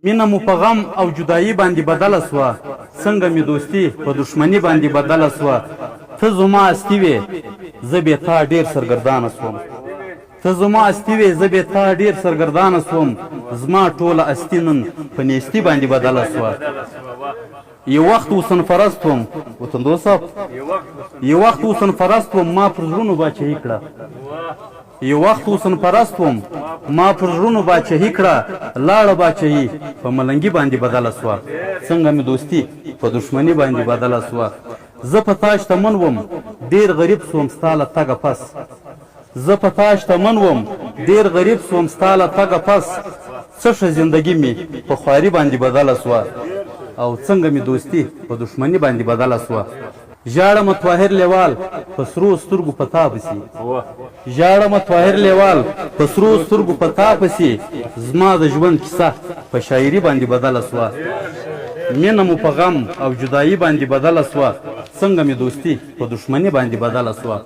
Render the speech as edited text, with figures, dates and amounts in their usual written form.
مینه مو په غم او جدایي باندې بدله سوه څنګه مې دوستي په دښمني باندې بدله سوه ته زما استي وې زه بې تا ډېر سرګردانه سوم ته زما استي وې زه بې تا ډېر سرګردانه سوم زما ټوله استي نن په نیستي باندې بدله سوه یو وخت وسن فرست وم وطندو صاحب یو وخت وسن فرست وم ما پر زړونو باچهي کړه یو وخت وسن پرست وم ما پر زړونو باچهي کړه لاړه باچهي په ملنګي باندې بدله سوه څنګه مې دوستي په دښمني باندې بدله سوه زه په تا شتمن وم ډېر غریب سوم ستا له تګه پس زه په تا شتمن وم ډېر غریب سوم ستا له تګه پس څه ښه زندګي مې په خواري باندې بدله سوه او څنګه مې دوستي په دښمني باندې بدله سوه ژاړمه طاهر لیوال په سرو سترګو په تا پسې ژاړمه طاهر لیوال په سرو سترګو په تا پسې زما د ژوند کیسه په شاعري باندې بدله سوه مینه مو په غم او جدایي باندې بدله سوه څنګه مې دوستي په دښمني باندې بدله سوه